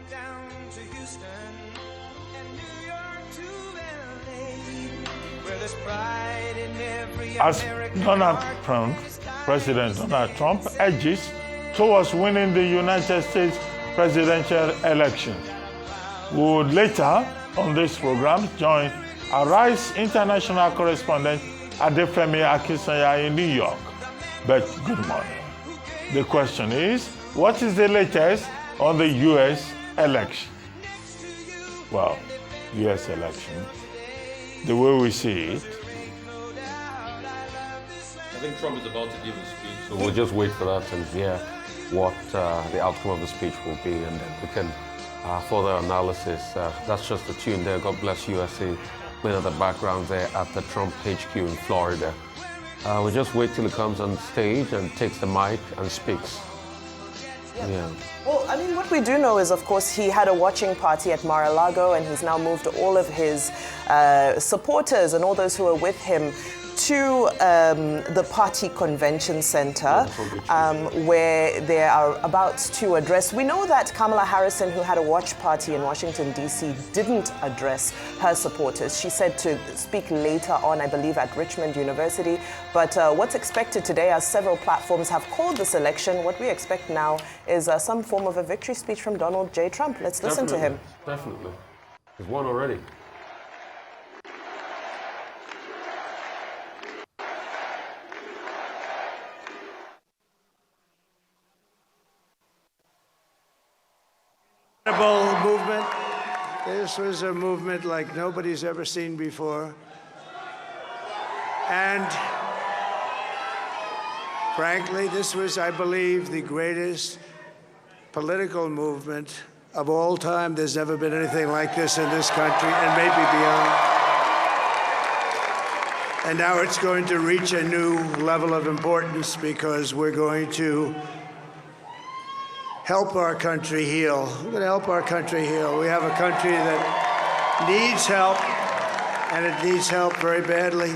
down to Houston and New York to LA, where there's pride in every As American Donald heart. Trump, President Donald Trump, edges towards winning the United States presidential election. We would later on this program join Arise international correspondent Adefemi Akinsanya in New York. But good morning. The question is, what is the latest on the U.S. election? Well, U.S. election, the way we see it, I think Trump is about to give his speech, so we'll just wait for that and hear what the outcome of the speech will be, and then we can further analysis. That's just the tune there. God bless USA, playing at the background there at the Trump HQ in Florida. We'll just wait till he comes on stage and takes the mic and speaks. Yeah. Well, I mean, what we do know is, of course, he had a watching party at Mar-a-Lago, and he's now moved all of his supporters and all those who are with him to the party convention center, where they are about to address. We know that Kamala Harris, who had a watch party in Washington, D.C., didn't address her supporters. She said to speak later on, I believe, at Richmond University. But what's expected today, as several platforms have called this election, what we expect now is some form of a victory speech from Donald J. Trump. Let's listen to him. Definitely. He's won already. Movement. This was a movement like nobody's ever seen before. And frankly, this was, I believe, the greatest political movement of all time. There's never been anything like this in this country, and maybe beyond. And now it's going to reach a new level of importance because we're going to help our country heal. We're going to help our country heal. We have a country that needs help, and it needs help very badly.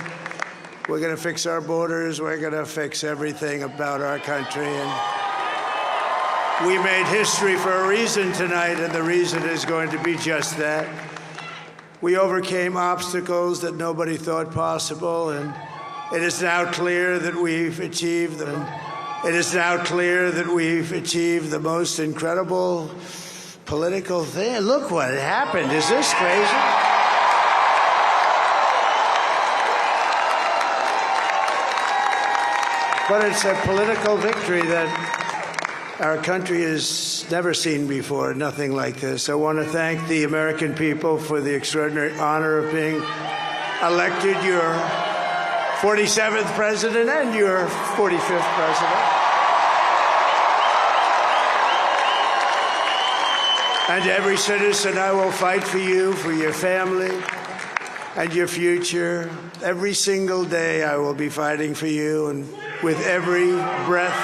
We're going to fix our borders. We're going to fix everything about our country. And we made history for a reason tonight, and the reason is going to be just that. We overcame obstacles that nobody thought possible, and it is now clear that we've achieved them. It is now clear that we've achieved the most incredible political thing. Look what happened. Is this crazy? But it's a political victory that our country has never seen before, nothing like this. I want to thank the American people for the extraordinary honor of being elected your 47th president and your 45th president. And every citizen, I will fight for you, for your family, and your future. Every single day, I will be fighting for you, and with every breath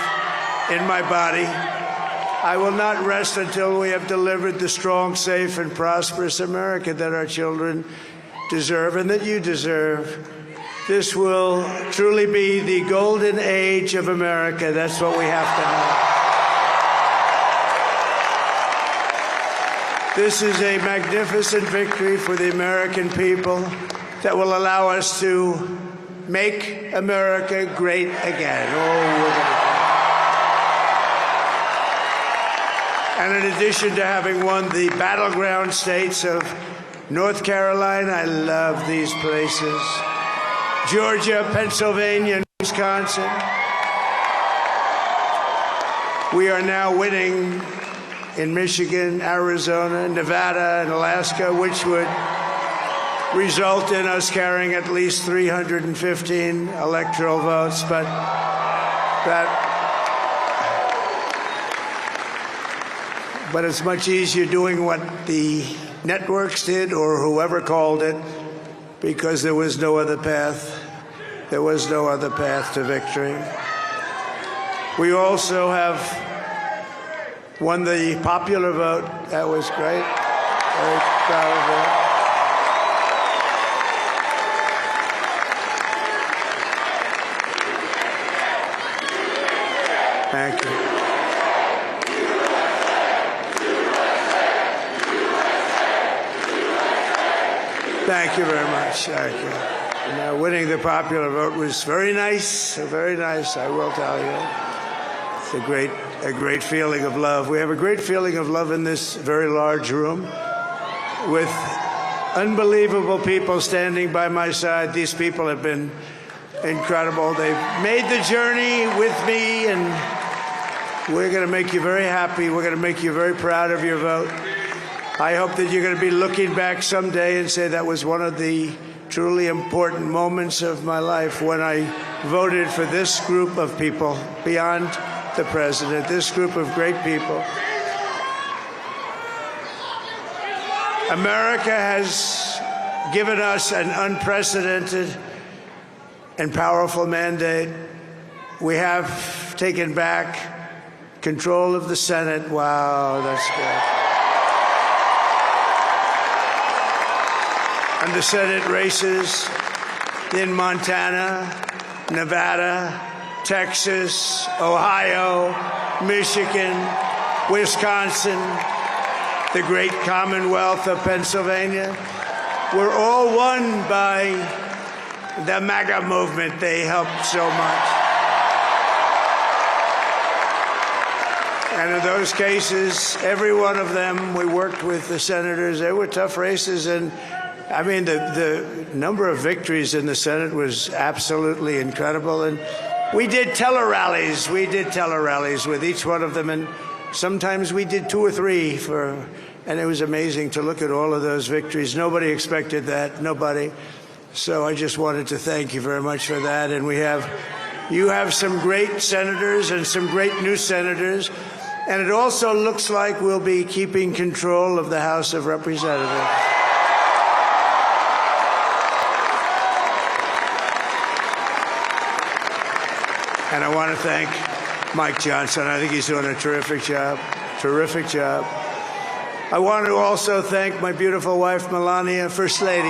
in my body, I will not rest until we have delivered the strong, safe, and prosperous America that our children deserve and that you deserve. This will truly be the golden age of America. That's what we have to have. This is a magnificent victory for the American people that will allow us to make America great again. And in addition to having won the battleground states of North Carolina, I love these places, Georgia, Pennsylvania, and Wisconsin, we are now winning in Michigan, Arizona, Nevada, and Alaska, which would result in us carrying at least 315 electoral votes. But it's much easier doing what the networks did or whoever called it, because there was no other path. There was no other path to victory. We also have won the popular vote. That was great. Very proud of that. Thank you. Thank you very much. Thank you. And, winning the popular vote was very nice, I will tell you. It's a great feeling of love. We have a great feeling of love in this very large room with unbelievable people standing by my side. These people have been incredible. They've made the journey with me, and we're going to make you very happy. We're going to make you very proud of your vote. I hope that you're going to be looking back someday and say that was one of the truly important moments of my life when I voted for this group of people beyond the president, this group of great people. America has given us an unprecedented and powerful mandate. We have taken back control of the Senate. Wow, that's good. And the Senate races in Montana, Nevada, Texas, Ohio, Michigan, Wisconsin, the great Commonwealth of Pennsylvania, were all won by the MAGA movement. They helped so much. And in those cases, every one of them, we worked with the senators. They were tough races, and I mean, the number of victories in the Senate was absolutely incredible. And we did tele-rallies. We did tele-rallies with each one of them. And sometimes we did 2 or 3 and it was amazing to look at all of those victories. Nobody expected that. Nobody. So I just wanted to thank you very much for that. And you have some great senators and some great new senators. And it also looks like we'll be keeping control of the House of Representatives. And I want to thank Mike Johnson. I think he's doing a terrific job. Terrific job. I want to also thank my beautiful wife, Melania, First Lady.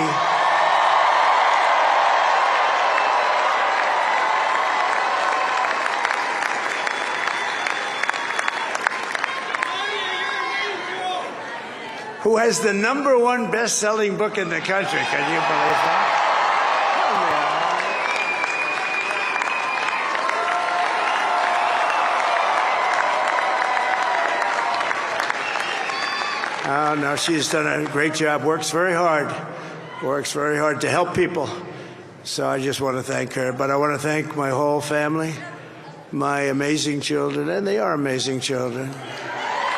Who has the #1 best-selling book in the country. Can you believe that? Oh, no, she's done a great job, works very hard to help people. So I just want to thank her. But I want to thank my whole family, my amazing children, and they are amazing children.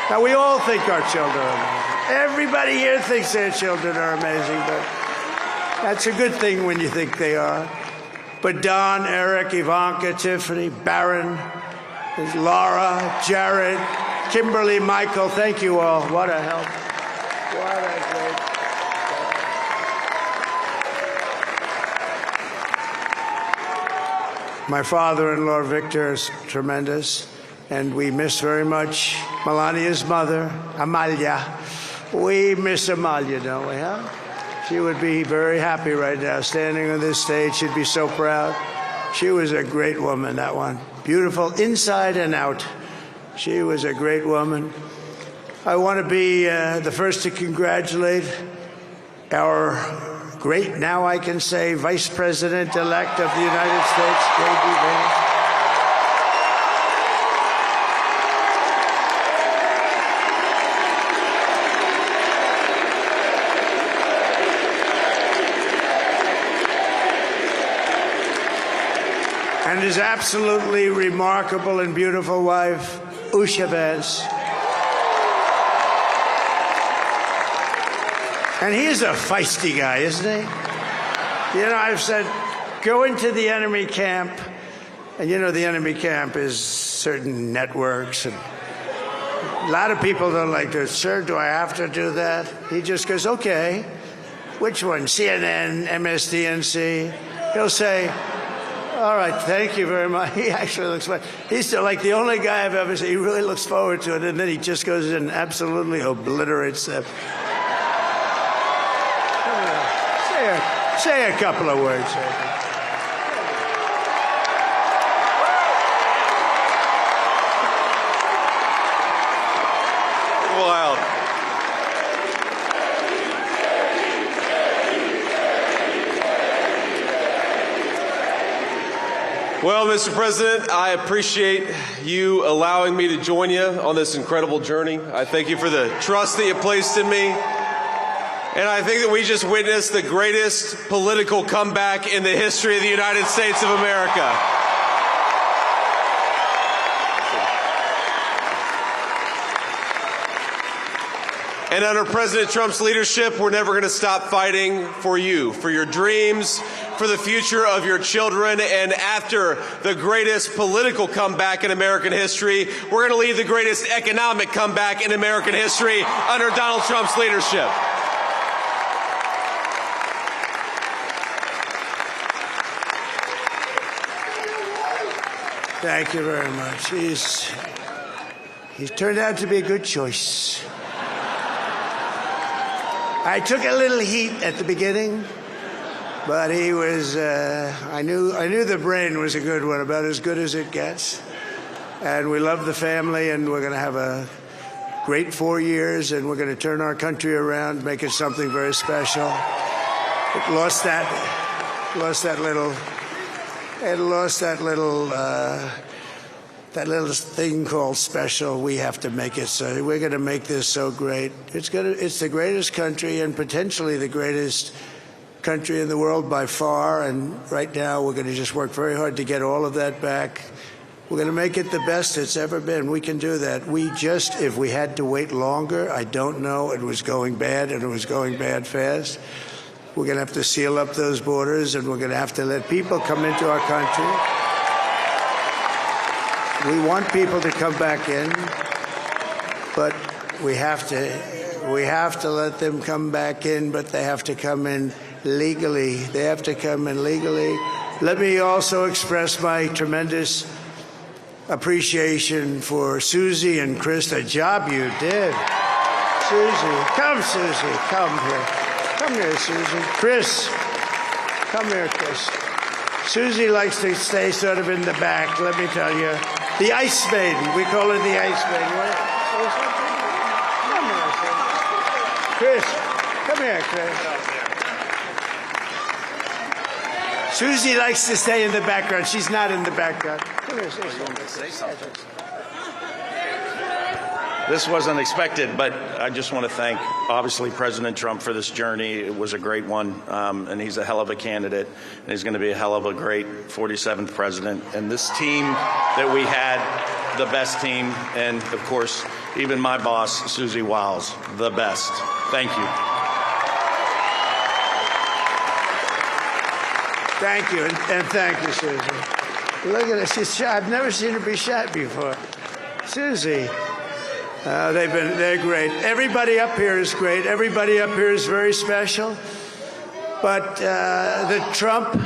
Now, we all think our children are amazing. Everybody here thinks their children are amazing, but that's a good thing when you think they are. But Don, Eric, Ivanka, Tiffany, Barron, Laura, Jared, Kimberly, Michael, thank you all. What a help. What a great. My father-in-law, Victor, is tremendous, and we miss very much Melania's mother, Amalia. We miss Amalia, don't we, huh? She would be very happy right now, standing on this stage. She'd be so proud. She was a great woman, that one. Beautiful inside and out. She was a great woman. I want to be the first to congratulate our great, now I can say, Vice President-elect of the United States, J.D. Vance. And his absolutely remarkable and beautiful wife, Usha Vance. And he's a feisty guy, isn't he? You know, I've said, go into the enemy camp. And you know, the enemy camp is certain networks. And a lot of people don't like this. Sir, do I have to do that? He just goes, okay. Which one? CNN, MSDNC? He'll say, all right, thank you very much. He actually looks like he's still like the only guy I've ever seen. He really looks forward to it, and then he just goes in and absolutely obliterates them. Say a couple of words. Wild. Well, Mr. President, I appreciate you allowing me to join you on this incredible journey. I thank you for the trust that you placed in me. And I think that we just witnessed the greatest political comeback in the history of the United States of America. And under President Trump's leadership, we're never going to stop fighting for you, for your dreams, for the future of your children. And after the greatest political comeback in American history, we're going to lead the greatest economic comeback in American history under Donald Trump's leadership. Thank you very much. He's turned out to be a good choice. I took a little heat at the beginning, but he was, I knew the brain was a good one, about as good as it gets. And we love the family, and we're going to have a great 4 years, and we're going to turn our country around, make it something very special. It lost that little thing called special. We have to make it so. We're going to make this so great. It's the greatest country and potentially the greatest country in the world by far. And right now we're going to just work very hard to get all of that back. We're going to make it the best it's ever been. We can do that. If we had to wait longer, I don't know. It was going bad, and it was going bad fast. We're going to have to seal up those borders, and we're going to have to let people come into our country. We want people to come back in, but we have to let them come back in, but they have to come in legally. They have to come in legally. Let me also express my tremendous appreciation for Susie and Chris, the job you did. Susie, come here. Come here, Susie. Chris, come here, Chris. Susie likes to stay sort of in the back, let me tell you. The Ice Maiden. We call her the Ice Maiden. Come here, Chris. Come here, Chris. Susie likes to stay in the background. She's not in the background. Come here, say something. This wasn't expected, but I just want to thank, obviously, President Trump for this journey. It was a great one, and he's a hell of a candidate, and he's going to be a hell of a great 47th president. And this team that we had, the best team, and, of course, even my boss, Susie Wiles, the best. Thank you. Thank you, and thank you, Susie. Look at her. She's shy. I've never seen her be shy before. Susie. They're great. Everybody up here is great. Everybody up here is very special. But the Trump,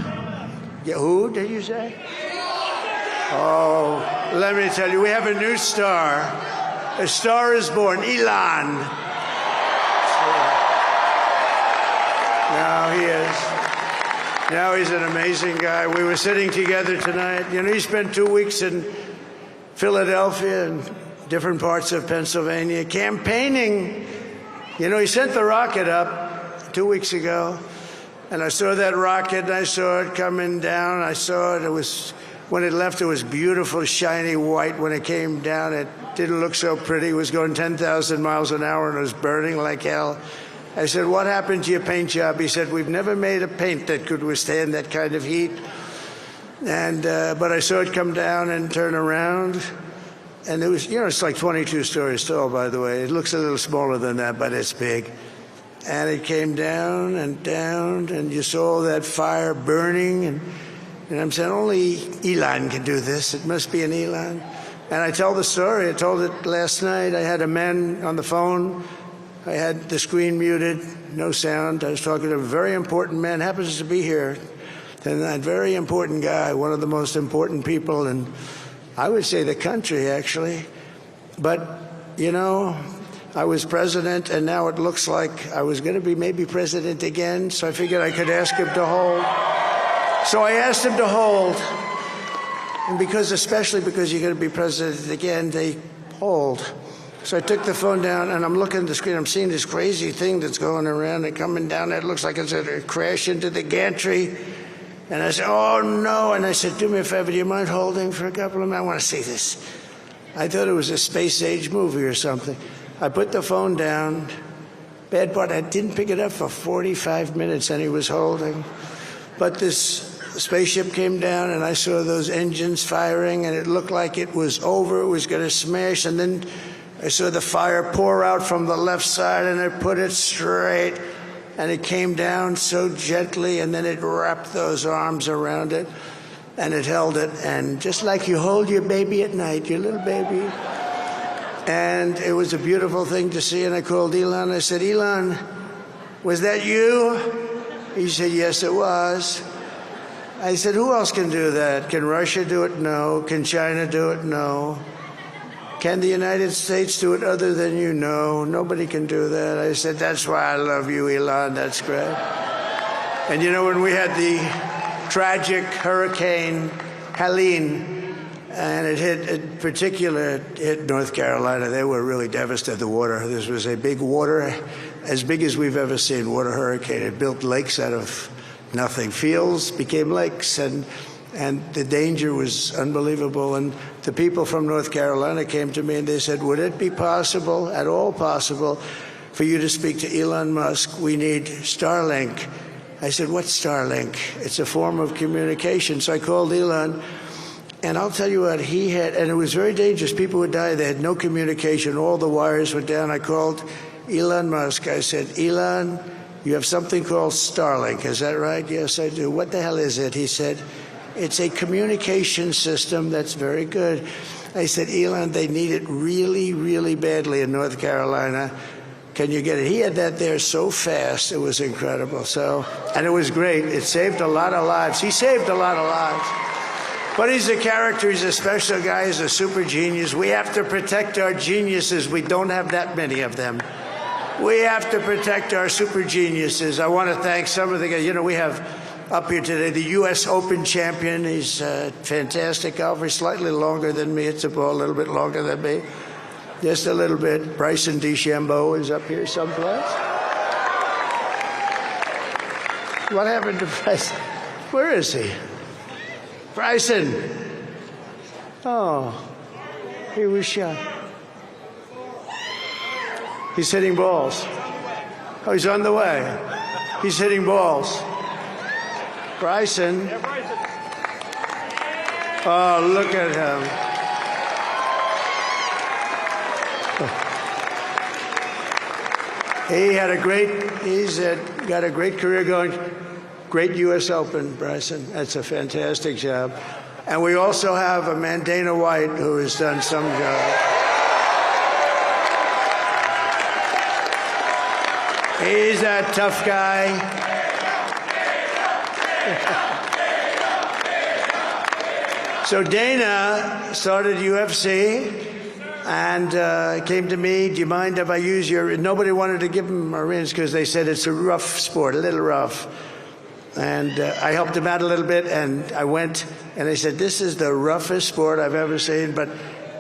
who did you say? Oh, let me tell you, we have a new star. A star is born, Elon. Now he is. Now he's an amazing guy. We were sitting together tonight. You know, he spent 2 weeks in Philadelphia and different parts of Pennsylvania campaigning. You know, he sent the rocket up 2 weeks ago, and I saw that rocket, and I saw it coming down. I saw it. It was, when it left, it was beautiful, shiny white. When it came down, it didn't look so pretty. It was going 10,000 miles an hour, and it was burning like hell. I said, what happened to your paint job? He said, we've never made a paint that could withstand that kind of heat. And but I saw it come down and turn around. And it was, you know, it's like 22 stories tall, by the way. It looks a little smaller than that, but it's big. And it came down, and you saw that fire burning. And I'm saying, only Elon can do this. It must be an Elon. And I tell the story. I told it last night. I had a man on the phone. I had the screen muted, no sound. I was talking to a very important man, happens to be here. And that very important guy, one of the most important people in, I would say, the country, actually. But, you know, I was president, and now it looks like I was going to be maybe president again, so I figured I could ask him to hold. So I asked him to hold. And especially because you're going to be president again, they hold. So I took the phone down, and I'm looking at the screen. I'm seeing this crazy thing that's going around and coming down. It looks like it's going to crash into the gantry. And I said, oh, no. And I said, do me a favor, do you mind holding for a couple of minutes? I want to see this. I thought it was a space-age movie or something. I put the phone down. Bad part, I didn't pick it up for 45 minutes, and he was holding. But this spaceship came down, and I saw those engines firing, and it looked like it was over. It was going to smash. And then I saw the fire pour out from the left side, and I put it straight. And it came down so gently, and then it wrapped those arms around it, and it held it. And just like you hold your baby at night, your little baby. And it was a beautiful thing to see. And I called Elon. I said, Elon, was that you? He said, yes, it was. I said, who else can do that? Can Russia do it? No. Can China do it? No. Can the United States do it other than you? No. Nobody can do that. I said, that's why I love you, Elon. That's great. And you know, when we had the tragic Hurricane Helene, and it hit North Carolina, they were really devastated. The water, this was a big water, as big as we've ever seen, water hurricane. It built lakes out of nothing. Fields became lakes, and the danger was unbelievable. And the people from North Carolina came to me and they said, would it be possible, at all possible, for you to speak to Elon Musk? We need Starlink. I said, what's Starlink? It's a form of communication. So I called Elon, and I'll tell you what, he had, and it was very dangerous. People would die. They had no communication. All the wires were down. I called Elon Musk. I said, Elon, you have something called Starlink. Is that right? Yes, I do. What the hell is it? He said, it's a communication system that's very good. I said, Elon, they need it really, really badly in North Carolina. Can you get it? He had that there so fast. It was incredible. So, and it was great. It saved a lot of lives. He saved a lot of lives. But he's a character. He's a special guy. He's a super genius. We have to protect our geniuses. We don't have that many of them. We have to protect our super geniuses. I want to thank some of the guys. You know, we have up here today the U.S. Open champion. He's a fantastic golfer. He's slightly longer than me. It's a ball a little bit longer than me. Just a little bit. Bryson DeChambeau is up here someplace. What happened to Bryson? Where is he? Bryson. Oh, he was shot. He's hitting balls. Oh, he's on the way. He's hitting balls. Bryson. Oh, look at him. He's got a great career going. Great U.S. Open, Bryson. That's a fantastic job. And we also have a man, Dana White, who has done some job. He's a tough guy. So Dana started UFC and came to me, do you mind if I use your... Nobody wanted to give him a rinse because they said it's a rough sport, a little rough. And I helped him out a little bit, and I went, and they said, this is the roughest sport I've ever seen, but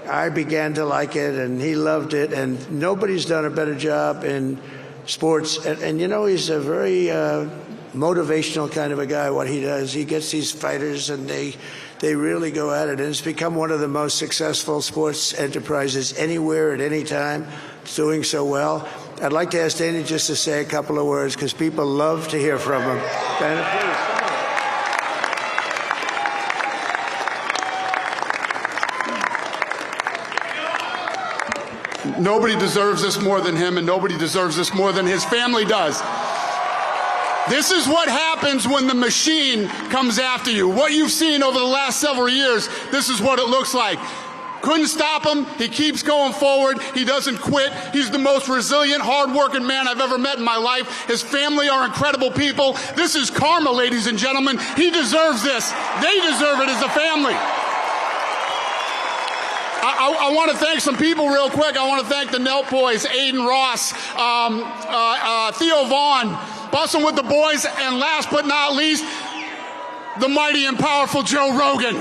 I began to like it, and he loved it, and nobody's done a better job in sports. And you know, he's a very motivational kind of a guy, what he does. He gets these fighters, and they really go at it, and it's become one of the most successful sports enterprises anywhere at any time. It's doing so well. I'd like to ask Dana just to say a couple of words because people love to hear from him. Dana, please. Nobody deserves this more than him, and nobody deserves this more than his family does. This is what happens when the machine comes after you. What you've seen over the last several years, this is what it looks like. Couldn't stop him. He keeps going forward. He doesn't quit. He's the most resilient, hard-working man I've ever met in my life. His family are incredible people. This is karma, ladies and gentlemen. He deserves this. They deserve it as a family. I want to thank some people real quick. I want to thank the Nelk boys, Aiden Ross, Theo Vaughn, busting with the boys, and last but not least, the mighty and powerful Joe Rogan.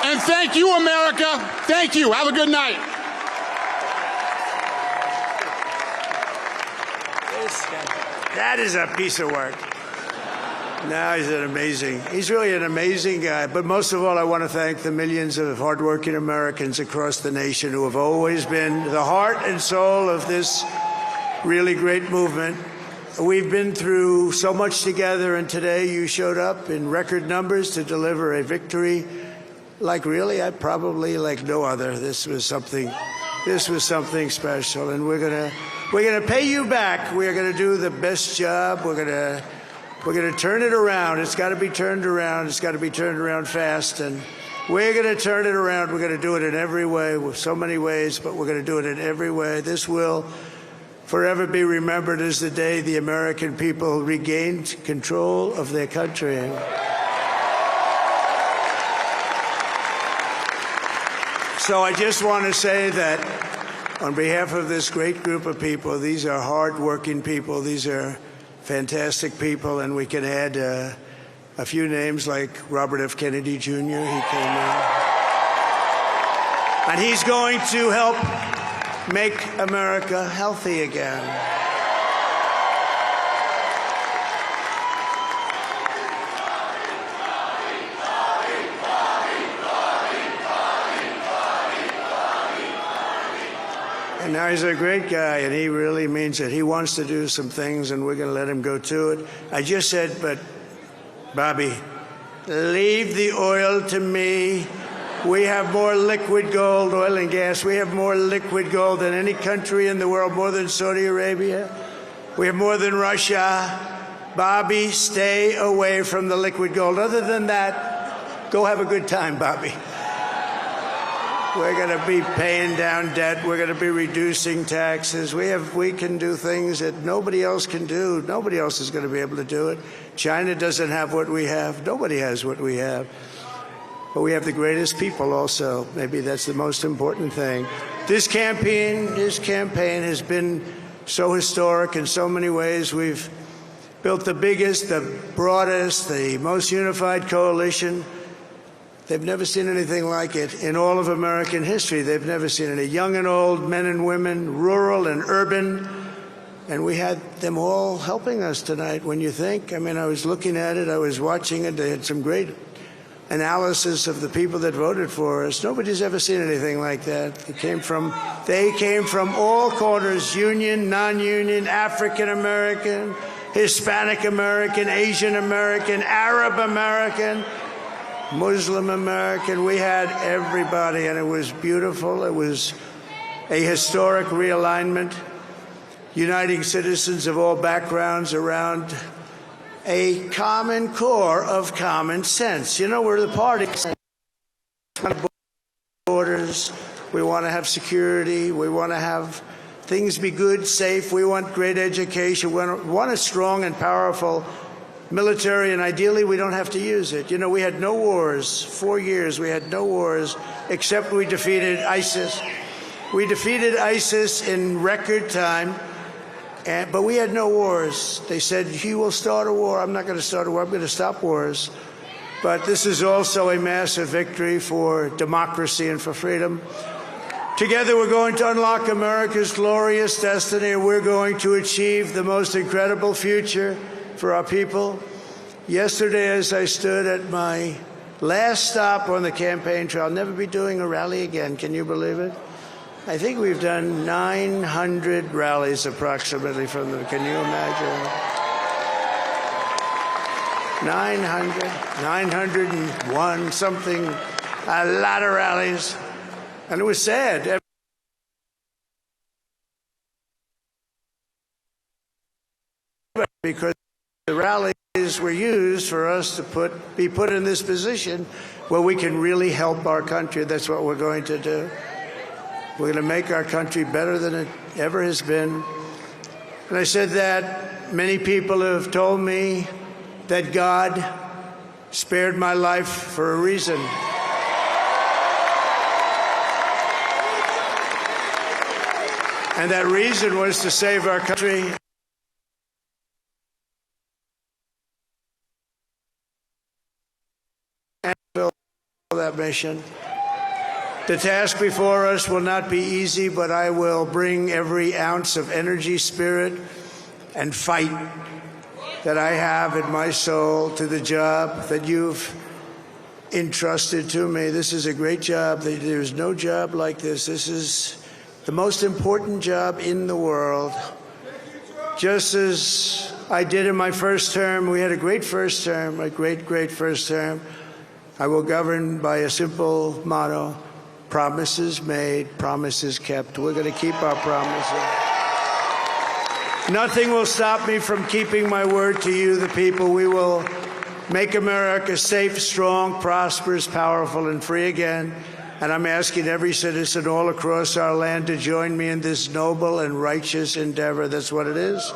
And thank you, America. Thank you. Have a good night. That is a piece of work. No, he's really an amazing guy. But most of all, I want to thank the millions of hardworking Americans across the nation who have always been the heart and soul of this really great movement. We've been through so much together, and today you showed up in record numbers to deliver a victory like no other. This was something special, and we're gonna pay you back. We're gonna do the best job. We're gonna turn it around. It's got to be turned around. It's got to be turned around fast, and we're gonna turn it around. We're gonna do it in every way, with so many ways, but we're gonna do it in every way. This will forever be remembered as the day the American people regained control of their country. So I just want to say that on behalf of this great group of people, these are hard-working people. These are fantastic people, and we can add a few names like Robert F. Kennedy Jr. He came in. And he's going to help make America healthy again. And now he's a great guy, and he really means it. He wants to do some things, and we're going to let him go to it. I just said, but, Bobby, leave the oil to me. We have more liquid gold, oil and gas. We have more liquid gold than any country in the world, more than Saudi Arabia. We have more than Russia. Bobby, stay away from the liquid gold. Other than that, go have a good time, Bobby. We're going to be paying down debt. We're going to be reducing taxes. We can do things that nobody else can do. Nobody else is going to be able to do it. China doesn't have what we have. Nobody has what we have. But we have the greatest people also. Maybe that's the most important thing. This campaign has been so historic in so many ways. We've built the biggest, the broadest, the most unified coalition. They've never seen anything like it in all of American history. They've never seen it. Young and old, men and women, rural and urban. And we had them all helping us tonight. When you think, I was looking at it, I was watching it. They had some great analysis of the people that voted for us. Nobody's ever seen anything like that. They came from all corners, union, non-union, African American, Hispanic American, Asian American, Arab American, Muslim American. We had everybody, and it was beautiful. It was a historic realignment, uniting citizens of all backgrounds around a common core of common sense. You know, we're the party. Borders. We want to have security. We want to have things be good, safe. We want great education. We want a strong and powerful military, and ideally we don't have to use it. You know, we had no wars. 4 years we had no wars, except we defeated ISIS. We defeated ISIS in record time. But we had no wars. They said, he will start a war. I'm not going to start a war. I'm going to stop wars. But this is also a massive victory for democracy and for freedom. Together, we're going to unlock America's glorious destiny, and we're going to achieve the most incredible future for our people. Yesterday, as I stood at my last stop on the campaign trail, I'll never be doing a rally again. Can you believe it? I think we've done 900 rallies approximately from them. Can you imagine? 901, something, a lot of rallies. And it was sad. Because the rallies were used for us to be put in this position where we can really help our country. That's what we're going to do. We're going to make our country better than it ever has been. And I said that many people have told me that God spared my life for a reason. And that reason was to save our country. And fulfill that mission. The task before us will not be easy, but I will bring every ounce of energy, spirit, and fight that I have in my soul to the job that you've entrusted to me. This is a great job. There's no job like this. This is the most important job in the world. Just as I did in my first term, we had a great first term, a great first term. I will govern by a simple motto: promises made, promises kept. We're going to keep our promises. Nothing will stop me from keeping my word to you, the people. We will make America safe, strong, prosperous, powerful, and free again. And I'm asking every citizen all across our land to join me in this noble and righteous endeavor. That's what it is.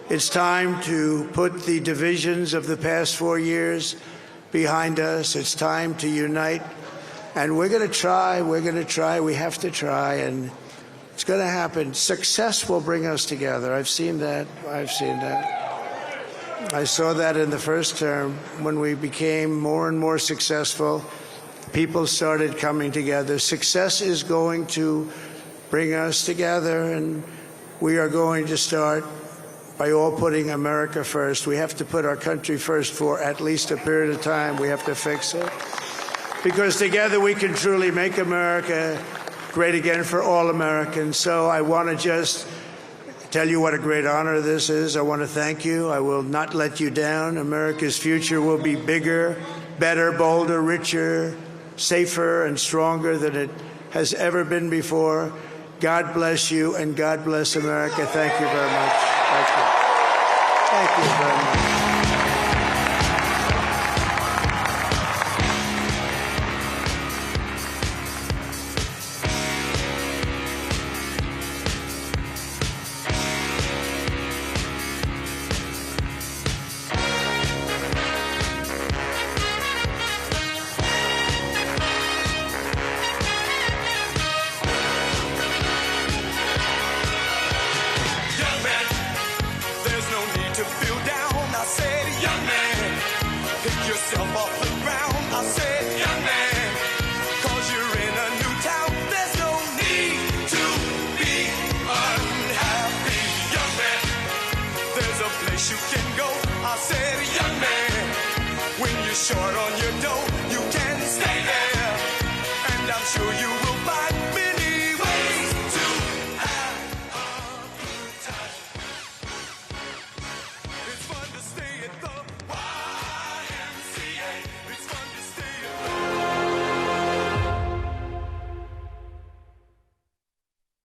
It's time to put the divisions of the past 4 years behind us. It's time to unite. And we're going to try. We have to try. And it's going to happen. Success will bring us together. I've seen that. I saw that in the first term. When we became more and more successful, people started coming together. Success is going to bring us together, and we are going to start by all putting America first. We have to put our country first for at least a period of time. We have to fix it. Because together we can truly make America great again for all Americans. So I want to just tell you what a great honor this is. I want to thank you. I will not let you down. America's future will be bigger, better, bolder, richer, safer, and stronger than it has ever been before. God bless you, and God bless America. Thank you very much. Thank you. Thank you very much.